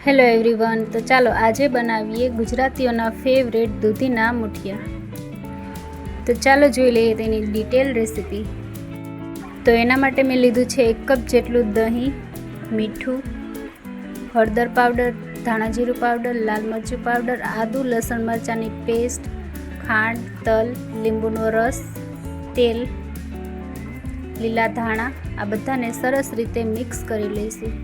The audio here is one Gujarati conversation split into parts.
હેલો એવરીવન, તો ચાલો આજે બનાવીએ ગુજરાતીઓના ફેવરેટ દૂધીના મુઠિયા। તો ચાલો જોઈ લઈએ તેની ડિટેલ રેસીપી। તો એના માટે મેં લીધું છે 1 કપ જેટલું દહીં, મીઠું, હળદર પાવડર, ધાણા જીરું પાવડર, લાલ મરચું પાવડર, આદુ લસણ મરચાંની પેસ્ટ, ખાંડ, તલ, લીંબુનો રસ, તેલ, લીલા ધાણા, આ બધાને સરસ રીતે મિક્સ કરી લઈશું।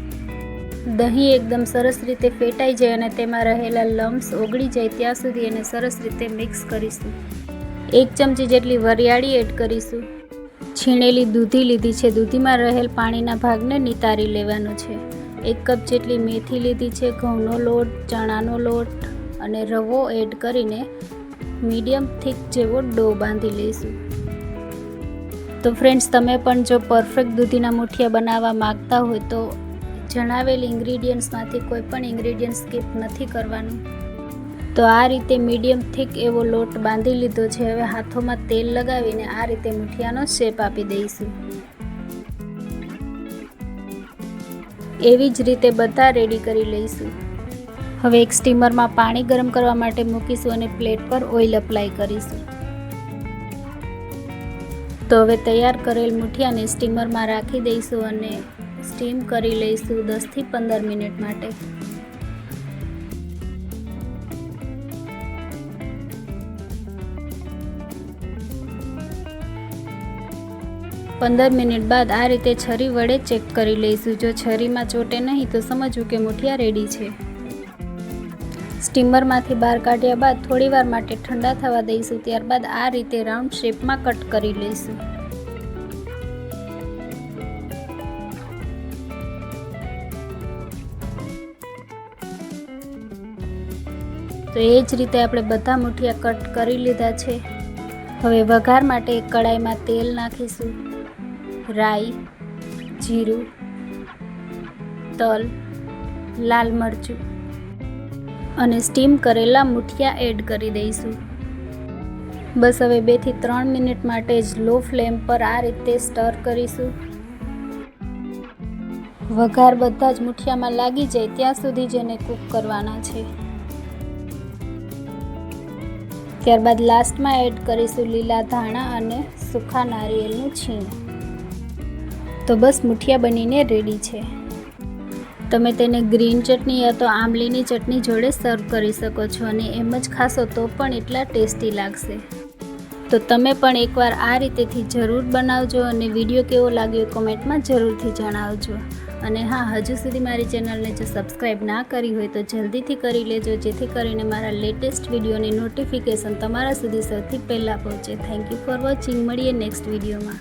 દહીં એકદમ સરસ રીતે ફેટાઈ જાય અને તેમાં રહેલા લમ્સ ઓગળી જાય ત્યાં સુધી એને સરસ રીતે મિક્સ કરીશું। 1 ચમચી જેટલી વરિયાળી એડ કરીશું। છીણેલી દૂધી લીધી છે, દૂધીમાં રહેલ પાણીના ભાગને નિતારી લેવાનો છે। 1 કપ જેટલી મેથી લીધી છે, ઘઉંનો લોટ, ચણાનો લોટ અને રવો એડ કરીને મીડિયમ થીક જેવો ડો બાંધી લઈશું। તો ફ્રેન્ડ્સ, તમે પણ જો પરફેક્ટ દૂધીના મુઠિયા બનાવવા માંગતા હોય તો જણાવેલ ઇન્ગ્રીડિયન્ટ્સમાંથી કોઈ પણ ઇન્ગ્રીડિયન્ટ સ્કીપ નથી કરવાનું। તો આ રીતે મીડિયમ થીક એવો લોટ બાંધી લીધો છે। હવે હાથોમાં તેલ લગાવીને આ રીતે મુઠિયાનો શેપ આપી દઈશું। એવી જ રીતે બધા રેડી કરી લઈશું। હવે એક સ્ટીમરમાં પાણી ગરમ કરવા માટે મૂકીશું અને પ્લેટ પર ઓઇલ એપ્લાય કરીશું। તો હવે તૈયાર કરેલ મુઠિયાને સ્ટીમરમાં રાખી દઈશું અને સ્ટીમ કરી લઈશું 10 થી 15 મિનિટ માટે। મિનિટ બાદ આ રીતે છરી વડે ચેક કરી લઈશું। જો છરીમાં ચોટે નહીં તો સમજવું કે મુઠિયા રેડી છે। સ્ટીમરમાંથી બહાર કાઢ્યા બાદ થોડીવાર માટે ઠંડા થવા દઈશું। ત્યારબાદ આ રીતે રાઉન્ડ શેપમાં કટ કરી લઈશું। તો એ જ રીતે આપણે બધા મુઠિયા કટ કરી લીધા છે। હવે વઘાર માટે એક કડાઈમાં તેલ નાખીશું, રાઈ, જીરું, તલ, લાલ મરચું અને સ્ટીમ કરેલા મુઠિયા એડ કરી દઈશું। બસ હવે 2 થી 3 મિનિટ માટે જ લો ફ્લેમ પર આ રીતે સ્ટર કરીશું। વઘાર બધા જ મુઠિયામાં લાગી જાય ત્યાં સુધી જ એને કૂક કરવાના છે। ત્યારબાદ લાસ્ટમાં એડ કરીશું લીલા ધાણા અને સૂકા નારિયેળનું છીણ। તો બસ મુઠિયા બનીને રેડી છે। તમે તેને ગ્રીન ચટણી યા તો આંબલીની ચટણી જોડે સર્વ કરી શકો છો અને એમ જ ખાશો તો પણ એટલા ટેસ્ટી લાગશે। તો તમે પણ એકવાર આ રીતેથી જરૂર બનાવજો અને વિડીયો કેવો લાગ્યો કોમેન્ટમાં જરૂરથી જણાવજો। અને હા, હજુ સુધી મારી ચેનલને જો સબસ્ક્રાઈબ ના કરી હોય તો જલ્દીથી કરી લેજો, જેથી કરીને મારા લેટેસ્ટ વિડીયોની નોટિફિકેશન તમારા સુધી સૌથી પહેલાં પહોંચે। Thank you for watching. મળીએ નેક્સ્ટ વિડીયોમાં।